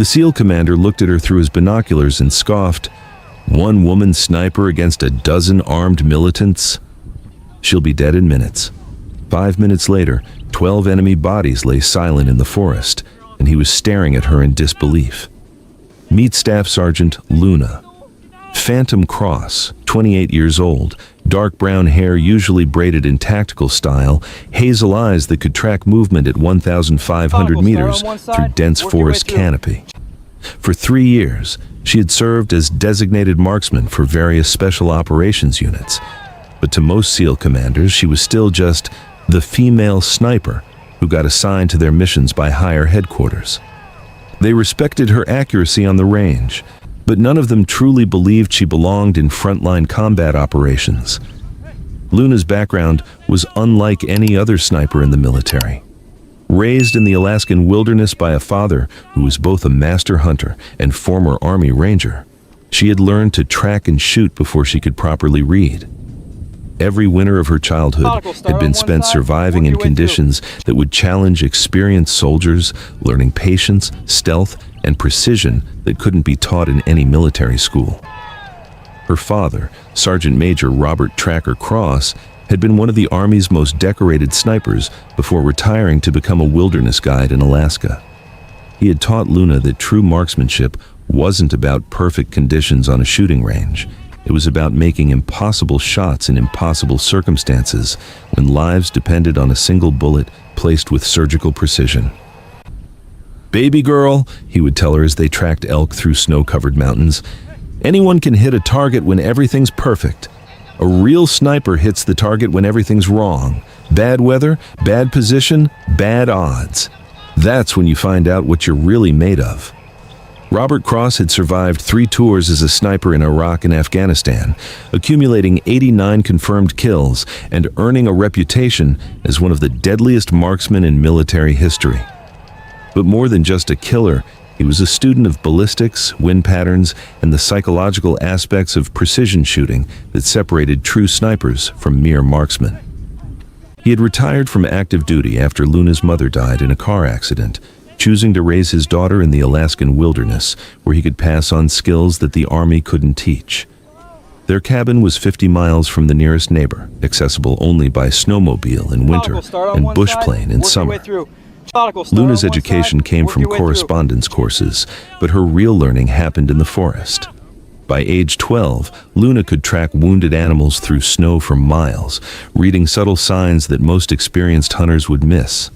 The SEAL commander looked at her through his binoculars and scoffed, "One woman sniper against a dozen armed militants? She'll be dead in minutes." 5 minutes later, 12 enemy bodies lay silent in the forest, and he was staring at her in disbelief. Meet Staff Sergeant Luna. Phantom Cross, 28 years old, dark brown hair usually braided in tactical style, hazel eyes that could track movement at 1,500 meters through dense forest canopy. For 3 years, she had served as designated marksman for various special operations units, but to most SEAL commanders, she was still just the female sniper who got assigned to their missions by higher headquarters. They respected her accuracy on the range, but none of them truly believed she belonged in frontline combat operations. Luna's background was unlike any other sniper in the military. Raised in the Alaskan wilderness by a father who was both a master hunter and former Army Ranger, she had learned to track and shoot before she could properly read. Every winter of her childhood had been spent surviving in conditions that would challenge experienced soldiers, learning patience, stealth, and precision that couldn't be taught in any military school. Her father, Sergeant Major Robert Tracker Cross, had been one of the Army's most decorated snipers before retiring to become a wilderness guide in Alaska. He had taught Luna that true marksmanship wasn't about perfect conditions on a shooting range. It was about making impossible shots in impossible circumstances when lives depended on a single bullet placed with surgical precision. "Baby girl," he would tell her as they tracked elk through snow-covered mountains, "anyone can hit a target when everything's perfect. A real sniper hits the target when everything's wrong. Bad weather, bad position, bad odds. That's when you find out what you're really made of." Robert Cross had survived 3 tours as a sniper in Iraq and Afghanistan, accumulating 89 confirmed kills and earning a reputation as one of the deadliest marksmen in military history. But more than just a killer, he was a student of ballistics, wind patterns, and the psychological aspects of precision shooting that separated true snipers from mere marksmen. He had retired from active duty after Luna's mother died in a car accident, choosing to raise his daughter in the Alaskan wilderness, where he could pass on skills that the Army couldn't teach. Their cabin was 50 miles from the nearest neighbor, accessible only by snowmobile in winter and bush plane in summer. Luna's education came from correspondence courses, but her real learning happened in the forest. By age 12, Luna could track wounded animals through snow for miles, reading subtle signs that most experienced hunters would miss.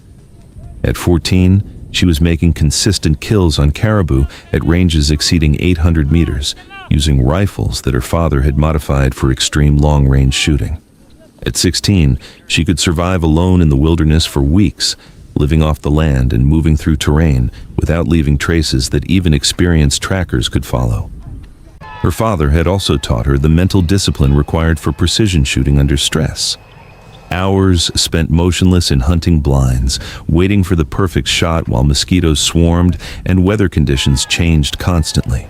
At 14, she was making consistent kills on caribou at ranges exceeding 800 meters, using rifles that her father had modified for extreme long-range shooting. At 16, she could survive alone in the wilderness for weeks, living off the land and moving through terrain without leaving traces that even experienced trackers could follow. Her father had also taught her the mental discipline required for precision shooting under stress. Hours spent motionless in hunting blinds, waiting for the perfect shot while mosquitoes swarmed and weather conditions changed constantly.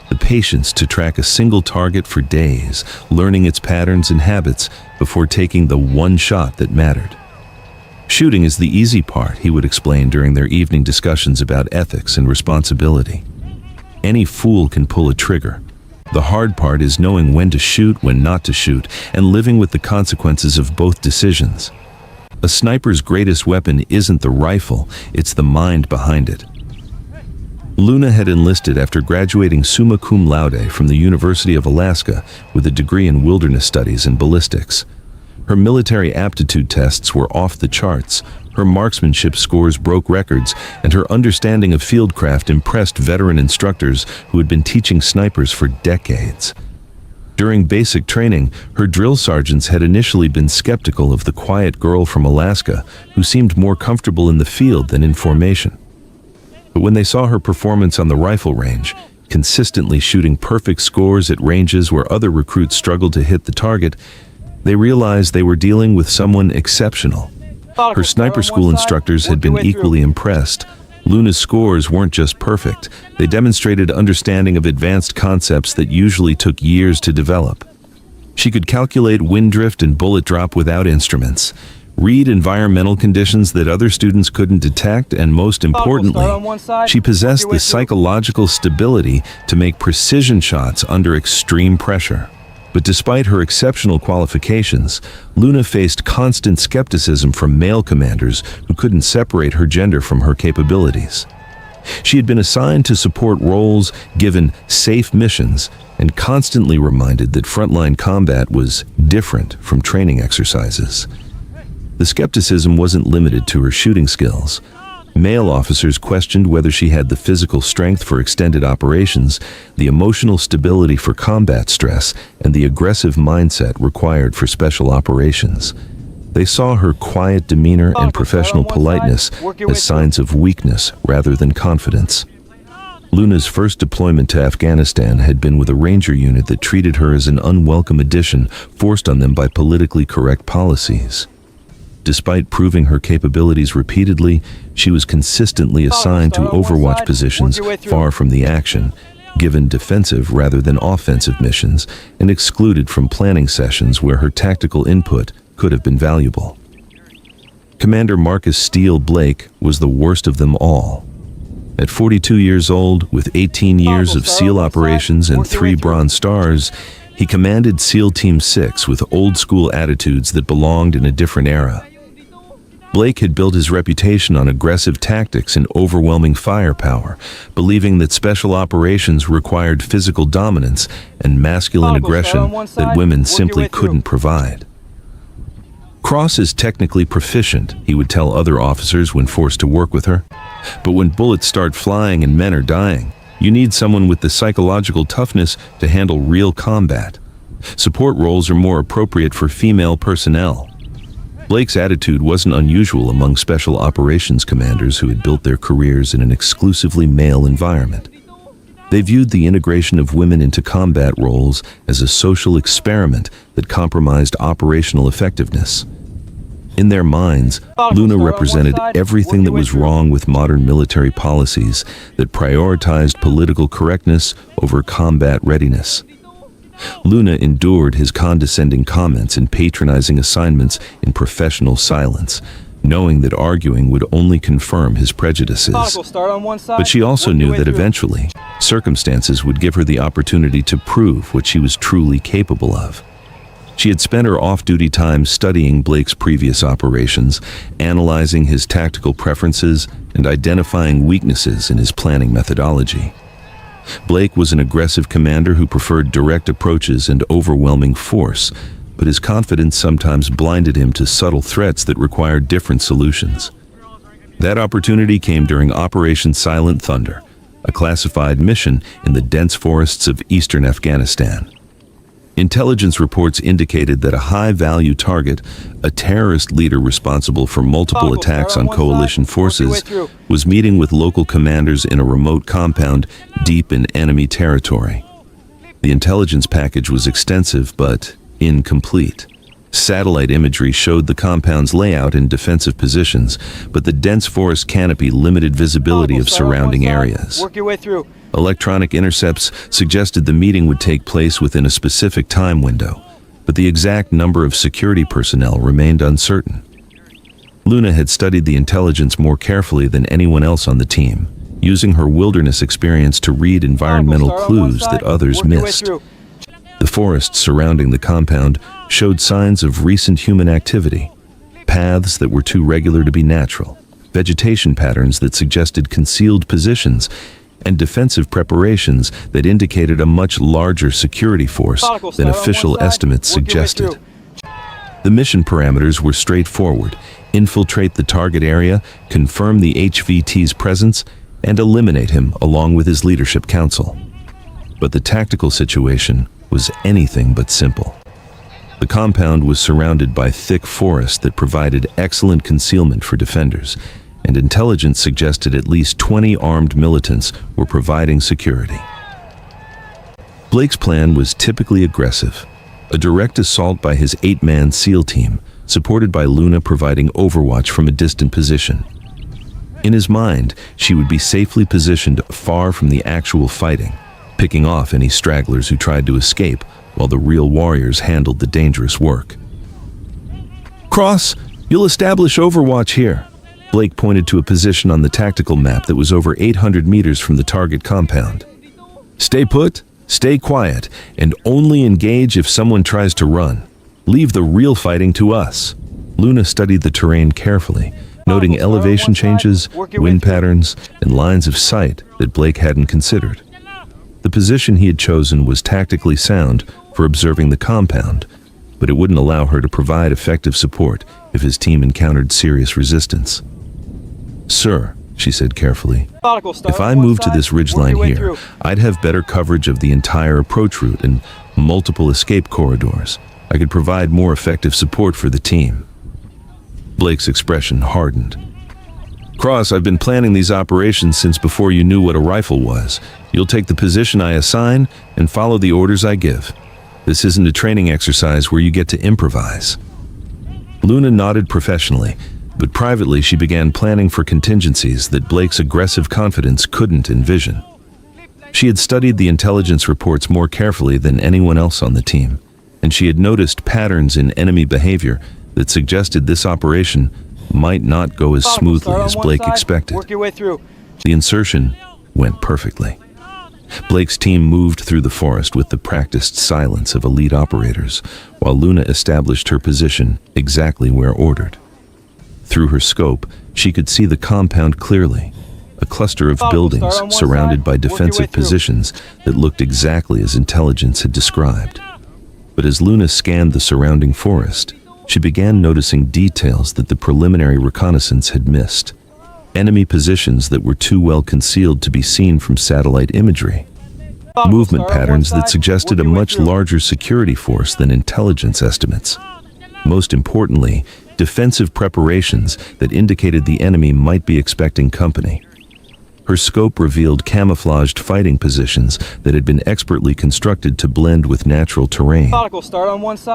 The patience to track a single target for days, learning its patterns and habits before taking the one shot that mattered. Shooting is the easy part, he would explain during their evening discussions about ethics and responsibility. Any fool can pull a trigger. The hard part is knowing when to shoot, when not to shoot, and living with the consequences of both decisions. A sniper's greatest weapon isn't the rifle, it's the mind behind it. Luna had enlisted after graduating summa cum laude from the University of Alaska with a degree in wilderness studies and ballistics. Her military aptitude tests were off the charts, her marksmanship scores broke records, and her understanding of fieldcraft impressed veteran instructors who had been teaching snipers for decades. During basic training, her drill sergeants had initially been skeptical of the quiet girl from Alaska who seemed more comfortable in the field than in formation. But when they saw her performance on the rifle range, consistently shooting perfect scores at ranges where other recruits struggled to hit the target, they realized they were dealing with someone exceptional. Her sniper school instructors had been equally impressed. Luna's scores weren't just perfect, they demonstrated understanding of advanced concepts that usually took years to develop. She could calculate wind drift and bullet drop without instruments, read environmental conditions that other students couldn't detect, and most importantly, she possessed the psychological stability to make precision shots under extreme pressure. But despite her exceptional qualifications, Luna faced constant skepticism from male commanders who couldn't separate her gender from her capabilities. She had been assigned to support roles, given safe missions, and constantly reminded that frontline combat was different from training exercises. The skepticism wasn't limited to her shooting skills. Male officers questioned whether she had the physical strength for extended operations, the emotional stability for combat stress, and the aggressive mindset required for special operations. They saw her quiet demeanor and professional politeness as signs of weakness rather than confidence. Luna's first deployment to Afghanistan had been with a Ranger unit that treated her as an unwelcome addition forced on them by politically correct policies. Despite proving her capabilities repeatedly, she was consistently assigned to Overwatch positions far from the action, given defensive rather than offensive missions, and excluded from planning sessions where her tactical input could have been valuable. Commander Marcus Steele Blake was the worst of them all. At 42 years old, with 18 years of SEAL operations and 3 Bronze Stars, he commanded SEAL Team 6 with old-school attitudes that belonged in a different era. Blake had built his reputation on aggressive tactics and overwhelming firepower, believing that special operations required physical dominance and masculine aggression that women simply couldn't provide. Cross is technically proficient, he would tell other officers when forced to work with her. But when bullets start flying and men are dying, you need someone with the psychological toughness to handle real combat. Support roles are more appropriate for female personnel. Blake's attitude wasn't unusual among special operations commanders who had built their careers in an exclusively male environment. They viewed the integration of women into combat roles as a social experiment that compromised operational effectiveness. In their minds, Luna represented everything that was wrong with modern military policies that prioritized political correctness over combat readiness. Luna endured his condescending comments and patronizing assignments in professional silence, knowing that arguing would only confirm his prejudices. But she also knew that eventually, circumstances would give her the opportunity to prove what she was truly capable of. She had spent her off-duty time studying Blake's previous operations, analyzing his tactical preferences, and identifying weaknesses in his planning methodology. Blake was an aggressive commander who preferred direct approaches and overwhelming force, but his confidence sometimes blinded him to subtle threats that required different solutions. That opportunity came during Operation Silent Thunder, a classified mission in the dense forests of eastern Afghanistan. Intelligence reports indicated that a high-value target, a terrorist leader responsible for multiple attacks on coalition forces, was meeting with local commanders in a remote compound deep in enemy territory. The intelligence package was extensive but incomplete. Satellite imagery showed the compound's layout and defensive positions, but the dense forest canopy limited visibility of surrounding areas. Work your way through. Electronic intercepts suggested the meeting would take place within a specific time window, but the exact number of security personnel remained uncertain. Luna had studied the intelligence more carefully than anyone else on the team, using her wilderness experience to read environmental clues that others missed. The forests surrounding the compound showed signs of recent human activity, paths that were too regular to be natural, vegetation patterns that suggested concealed positions, and defensive preparations that indicated a much larger security force than official estimates suggested. The mission parameters were straightforward: infiltrate the target area, confirm the HVT's presence, and eliminate him along with his leadership council. But the tactical situation was anything but simple. The compound was surrounded by thick forest that provided excellent concealment for defenders, and intelligence suggested at least 20 armed militants were providing security. Blake's plan was typically aggressive: a direct assault by his 8-man SEAL team, supported by Luna providing overwatch from a distant position. In his mind, she would be safely positioned far from the actual fighting, picking off any stragglers who tried to escape while the real warriors handled the dangerous work. "Cross, You'll establish overwatch here. Blake pointed to a position on the tactical map that was over 800 meters from the target compound. Stay put, stay quiet, and only engage if someone tries to run. Leave the real fighting to us. Luna studied the terrain carefully, noting elevation changes, wind patterns, and lines of sight that Blake hadn't considered. The position he had chosen was tactically sound for observing the compound, but it wouldn't allow her to provide effective support if his team encountered serious resistance. Sir, she said carefully, if I move to this ridgeline here, I'd have better coverage of the entire approach route and multiple escape corridors. I could provide more effective support for the team. Blake's expression hardened. Cross, I've been planning these operations since before you knew what a rifle was. You'll take the position I assign and follow the orders I give. This isn't a training exercise where you get to improvise. Luna nodded professionally, but privately she began planning for contingencies that Blake's aggressive confidence couldn't envision. She had studied the intelligence reports more carefully than anyone else on the team, and she had noticed patterns in enemy behavior that suggested this operation might not go as smoothly as Blake expected. The insertion went perfectly. Blake's team moved through the forest with the practiced silence of elite operators, while Luna established her position exactly where ordered. Through her scope, she could see the compound clearly, a cluster of buildings surrounded by defensive positions that looked exactly as intelligence had described. But as Luna scanned the surrounding forest, she began noticing details that the preliminary reconnaissance had missed. Enemy positions that were too well concealed to be seen from satellite imagery. Movement patterns that suggested a much larger security force than intelligence estimates. Most importantly, defensive preparations that indicated the enemy might be expecting company. Her scope revealed camouflaged fighting positions that had been expertly constructed to blend with natural terrain.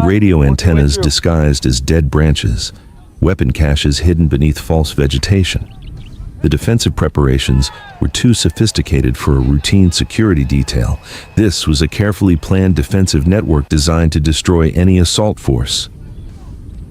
Radio antennas disguised as dead branches, weapon caches hidden beneath false vegetation. The defensive preparations were too sophisticated for a routine security detail. This was a carefully planned defensive network designed to destroy any assault force.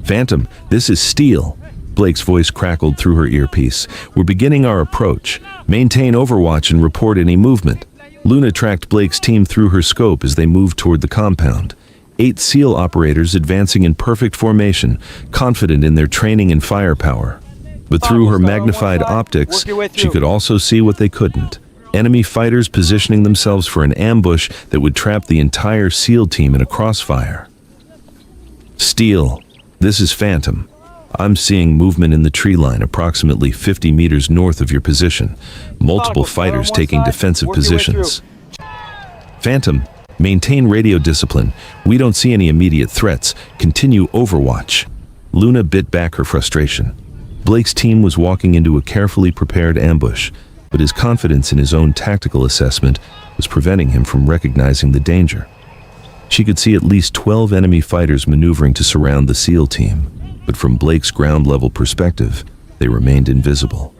Phantom, this is Steel. Blake's voice crackled through her earpiece. We're beginning our approach. Maintain overwatch and report any movement. Luna tracked Blake's team through her scope as they moved toward the compound. 8 SEAL operators advancing in perfect formation, confident in their training and firepower. But through her magnified optics, she could also see what they couldn't. Enemy fighters positioning themselves for an ambush that would trap the entire SEAL team in a crossfire. Steel, this is Phantom. I'm seeing movement in the tree line approximately 50 meters north of your position. Multiple fighters taking defensive positions. Phantom, maintain radio discipline. We don't see any immediate threats. Continue overwatch. Luna bit back her frustration. Blake's team was walking into a carefully prepared ambush, but his confidence in his own tactical assessment was preventing him from recognizing the danger. She could see at least 12 enemy fighters maneuvering to surround the SEAL team, but from Blake's ground-level perspective, they remained invisible.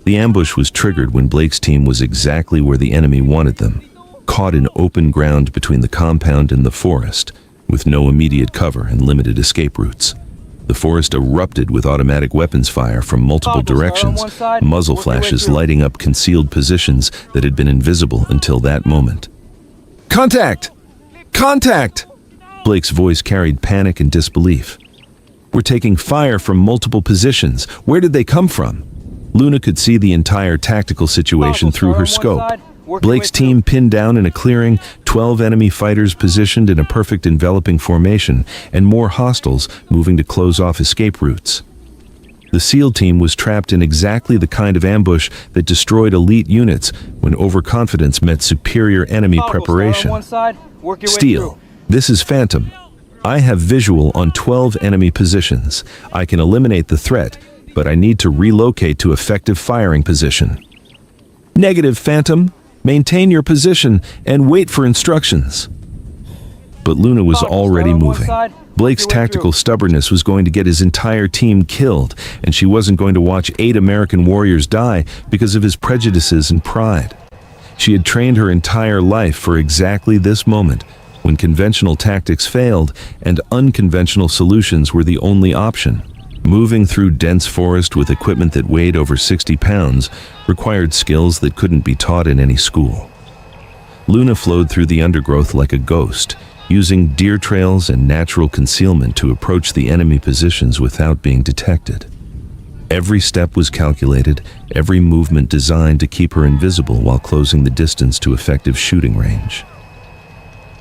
The ambush was triggered when Blake's team was exactly where the enemy wanted them, caught in open ground between the compound and the forest, with no immediate cover and limited escape routes. The forest erupted with automatic weapons fire from multiple directions, muzzle flashes lighting up concealed positions that had been invisible until that moment. Contact! Contact! Blake's voice carried panic and disbelief. We're taking fire from multiple positions. Where did they come from? Luna could see the entire tactical situation through her scope. Blake's team pinned down in a clearing, 12 enemy fighters positioned in a perfect enveloping formation, and more hostiles moving to close off escape routes. The SEAL team was trapped in exactly the kind of ambush that destroyed elite units when overconfidence met superior enemy preparation. Steel, this is Phantom. I have visual on 12 enemy positions. I can eliminate the threat, but I need to relocate to effective firing position. Negative, Phantom. Maintain your position and wait for instructions. But Luna was already moving. Blake's tactical stubbornness was going to get his entire team killed, and she wasn't going to watch 8 American warriors die because of his prejudices and pride. She had trained her entire life for exactly this moment, when conventional tactics failed and unconventional solutions were the only option. Moving through dense forest with equipment that weighed over 60 pounds required skills that couldn't be taught in any school. Luna flowed through the undergrowth like a ghost, using deer trails and natural concealment to approach the enemy positions without being detected. Every step was calculated, every movement designed to keep her invisible while closing the distance to effective shooting range.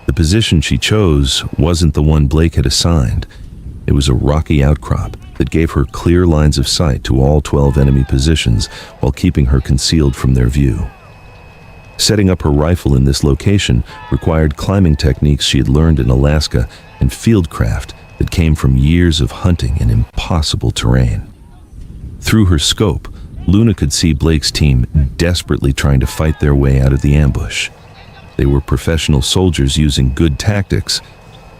The position she chose wasn't the one Blake had assigned. It was a rocky outcrop that gave her clear lines of sight to all 12 enemy positions while keeping her concealed from their view. Setting up her rifle in this location required climbing techniques she had learned in Alaska and fieldcraft that came from years of hunting in impossible terrain. Through her scope, Luna could see Blake's team desperately trying to fight their way out of the ambush. They were professional soldiers using good tactics,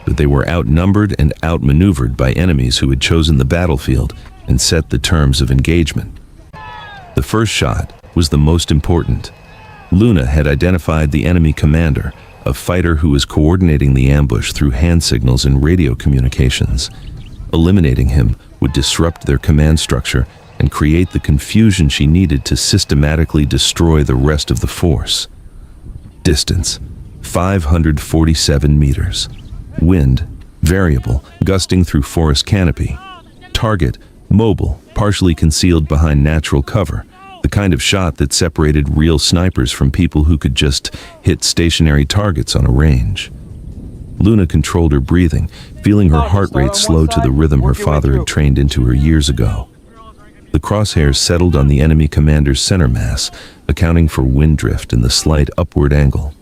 but they were outnumbered and outmaneuvered by enemies who had chosen the battlefield and set the terms of engagement. The first shot was the most important. Luna had identified the enemy commander, a fighter who was coordinating the ambush through hand signals and radio communications. Eliminating him would disrupt their command structure and create the confusion she needed to systematically destroy the rest of the force. Distance, 547 meters. Wind, variable, gusting through forest canopy. Target, mobile, partially concealed behind natural cover. The kind of shot that separated real snipers from people who could just hit stationary targets on a range. Luna controlled her breathing, feeling her heart rate slow to the rhythm her father had trained into her years ago. The crosshairs settled on the enemy commander's center mass, accounting for wind drift and the slight upward angle.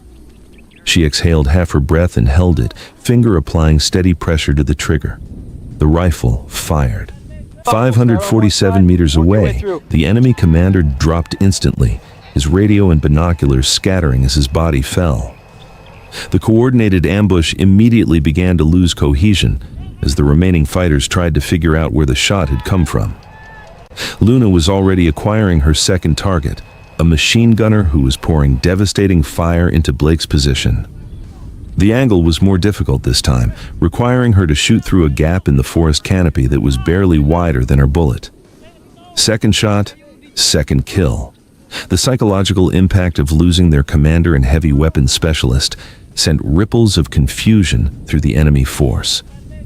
She exhaled half her breath and held it, finger applying steady pressure to the trigger. The rifle fired. 547 meters away, the enemy commander dropped instantly, his radio and binoculars scattering as his body fell. The coordinated ambush immediately began to lose cohesion as the remaining fighters tried to figure out where the shot had come from. Luna was already acquiring her second target, a machine gunner who was pouring devastating fire into Blake's position. The angle was more difficult this time, requiring her to shoot through a gap in the forest canopy that was barely wider than her bullet. Second shot, second kill. The psychological impact of losing their commander and heavy weapons specialist sent ripples of confusion through the enemy force.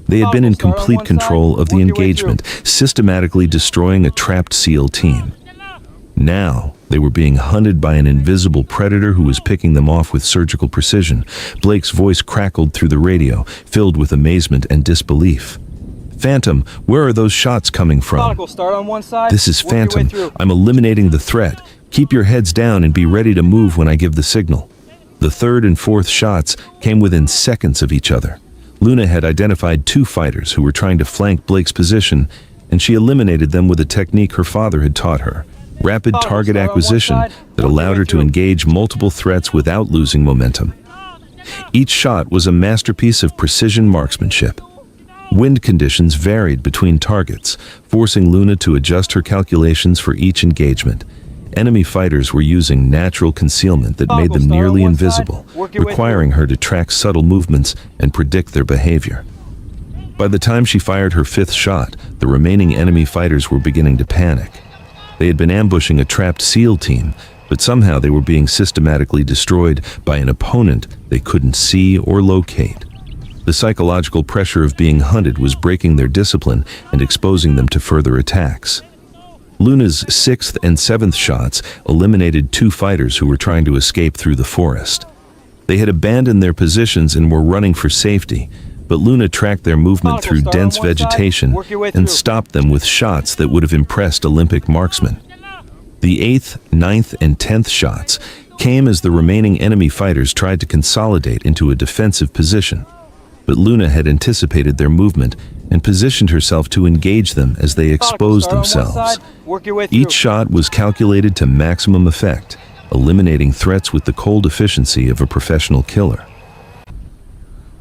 They had been in complete control of the engagement, systematically destroying a trapped SEAL team. Now, they were being hunted by an invisible predator who was picking them off with surgical precision. Blake's voice crackled through the radio, filled with amazement and disbelief. Phantom, where are those shots coming from? This is Phantom. I'm eliminating the threat. Keep your heads down and be ready to move when I give the signal. The third and fourth shots came within seconds of each other. Luna had identified two fighters who were trying to flank Blake's position, and she eliminated them with a technique her father had taught her. Rapid target acquisition that allowed her to engage multiple threats without losing momentum. Each shot was a masterpiece of precision marksmanship. Wind conditions varied between targets, forcing Luna to adjust her calculations for each engagement. Enemy fighters were using natural concealment that made them nearly invisible, requiring her to track subtle movements and predict their behavior. By the time she fired her fifth shot, the remaining enemy fighters were beginning to panic. They had been ambushing a trapped SEAL team, but somehow they were being systematically destroyed by an opponent they couldn't see or locate. The psychological pressure of being hunted was breaking their discipline and exposing them to further attacks. Luna's sixth and seventh shots eliminated two fighters who were trying to escape through the forest. They had abandoned their positions and were running for safety, but Luna tracked their movement through dense vegetation and stopped them with shots that would have impressed Olympic marksmen. The 8th, 9th, and 10th shots came as the remaining enemy fighters tried to consolidate into a defensive position, but Luna had anticipated their movement and positioned herself to engage them as they exposed themselves. Each shot was calculated to maximum effect, eliminating threats with the cold efficiency of a professional killer.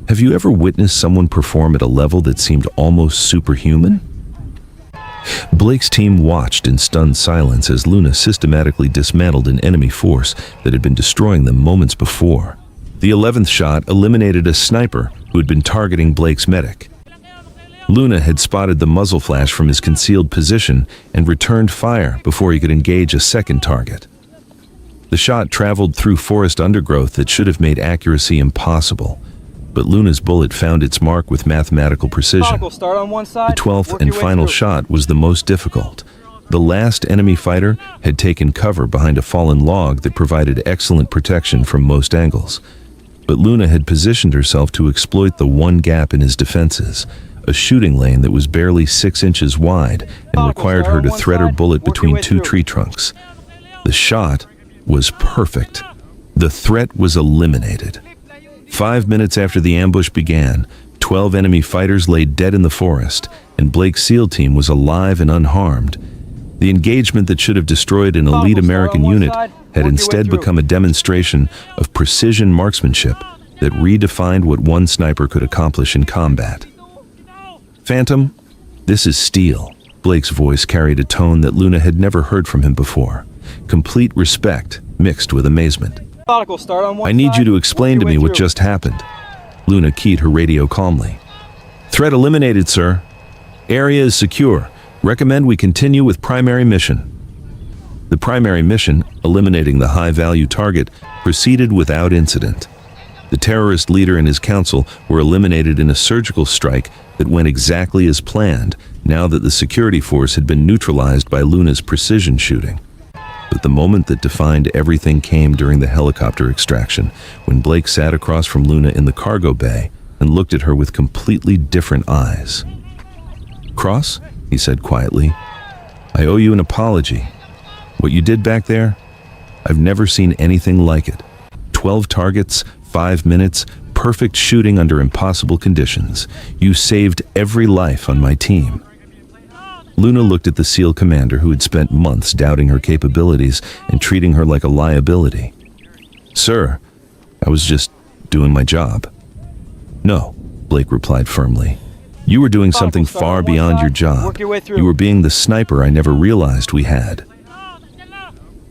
Have you ever witnessed someone perform at a level that seemed almost superhuman? Blake's team watched in stunned silence as Luna systematically dismantled an enemy force that had been destroying them moments before. The 11th shot eliminated a sniper who had been targeting Blake's medic. Luna had spotted the muzzle flash from his concealed position and returned fire before he could engage a second target. The shot traveled through forest undergrowth that should have made accuracy impossible, but Luna's bullet found its mark with mathematical precision. The 12th and final shot was the most difficult. The last enemy fighter had taken cover behind a fallen log that provided excellent protection from most angles. But Luna had positioned herself to exploit the one gap in his defenses, a shooting lane that was barely 6 inches wide and required her to thread her bullet between two tree trunks. The shot was perfect. The threat was eliminated. 5 minutes after the ambush began, 12 enemy fighters lay dead in the forest, and Blake's SEAL team was alive and unharmed. The engagement that should have destroyed an elite American unit had instead become a demonstration of precision marksmanship that redefined what one sniper could accomplish in combat. "Phantom, this is Steel." Blake's voice carried a tone that Luna had never heard from him before, complete respect mixed with amazement. "I need you to explain to me what just happened." Luna keyed her radio calmly. "Threat eliminated, sir. Area is secure. Recommend we continue with primary mission." The primary mission, eliminating the high-value target, proceeded without incident. The terrorist leader and his council were eliminated in a surgical strike that went exactly as planned, now that the security force had been neutralized by Luna's precision shooting. But the moment that defined everything came during the helicopter extraction, when Blake sat across from Luna in the cargo bay and looked at her with completely different eyes. "Cross," he said quietly, "I owe you an apology. What you did back there, I've never seen anything like it. 12 targets, 5 minutes, perfect shooting under impossible conditions. You saved every life on my team." Luna looked at the SEAL commander who had spent months doubting her capabilities and treating her like a liability. "Sir, I was just doing my job." "No," Blake replied firmly. "You were doing something far beyond your job. You were being the sniper I never realized we had."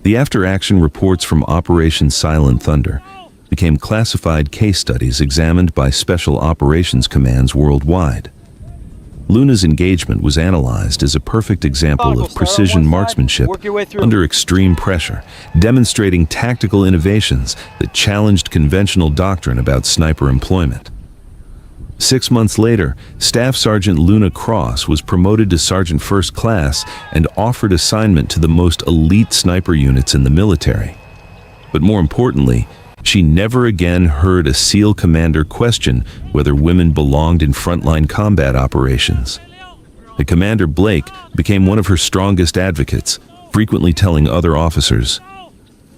The after-action reports from Operation Silent Thunder became classified case studies examined by special operations commands worldwide. Luna's engagement was analyzed as a perfect example of precision marksmanship under extreme pressure, demonstrating tactical innovations that challenged conventional doctrine about sniper employment. 6 months later, Staff Sergeant Luna Cross was promoted to Sergeant First Class and offered assignment to the most elite sniper units in the military. But more importantly, she never again heard a SEAL commander question whether women belonged in frontline combat operations. The Commander Blake became one of her strongest advocates, frequently telling other officers,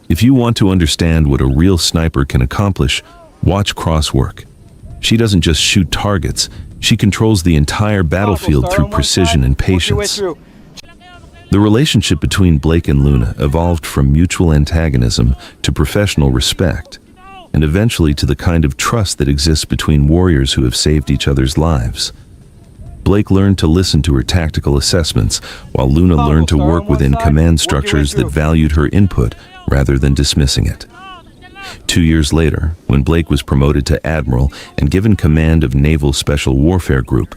"If you want to understand what a real sniper can accomplish, watch Cross work. She doesn't just shoot targets, she controls the entire battlefield through precision and patience." The relationship between Blake and Luna evolved from mutual antagonism to professional respect, and eventually to the kind of trust that exists between warriors who have saved each other's lives. Blake learned to listen to her tactical assessments, while Luna learned to work within command structures that valued her input rather than dismissing it. 2 years later, when Blake was promoted to Admiral and given command of Naval Special Warfare Group,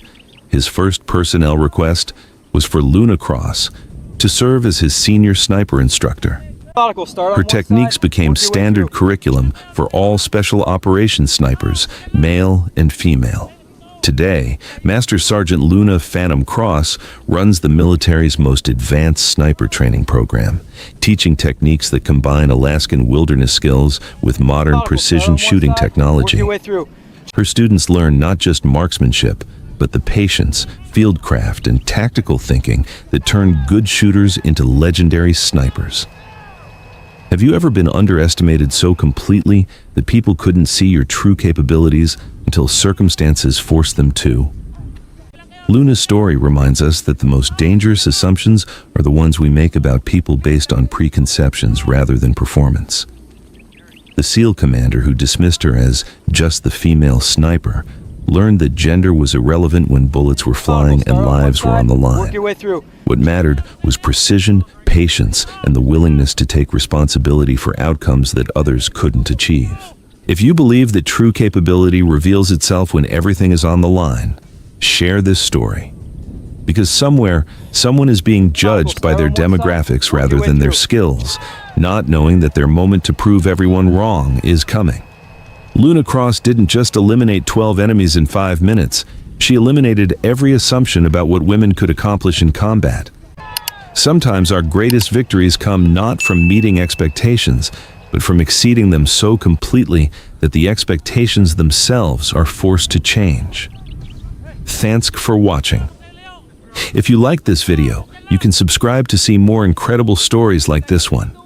his first personnel request was for Luna Cross to serve as his senior sniper instructor. Her techniques became standard curriculum for all special operations snipers, male and female. Today, Master Sergeant Luna Phantom Cross runs the military's most advanced sniper training program, teaching techniques that combine Alaskan wilderness skills with modern precision shooting technology. Her students learn not just marksmanship, but the patience, fieldcraft, and tactical thinking that turn good shooters into legendary snipers. Have you ever been underestimated so completely that people couldn't see your true capabilities until circumstances forced them to? Luna's story reminds us that the most dangerous assumptions are the ones we make about people based on preconceptions rather than performance. The SEAL commander who dismissed her as just the female sniper learned that gender was irrelevant when bullets were flying and lives were on the line. What mattered was precision, patience, and the willingness to take responsibility for outcomes that others couldn't achieve. If you believe that true capability reveals itself when everything is on the line, Share this story. Because somewhere, someone is being judged by their demographics rather than their skills, not knowing that their moment to prove everyone wrong is coming. Luna Cross didn't just eliminate 12 enemies in 5 minutes, she eliminated every assumption about what women could accomplish in combat. Sometimes our greatest victories come not from meeting expectations, but from exceeding them so completely that the expectations themselves are forced to change. Thanks for watching. If you liked this video, you can subscribe to see more incredible stories like this one.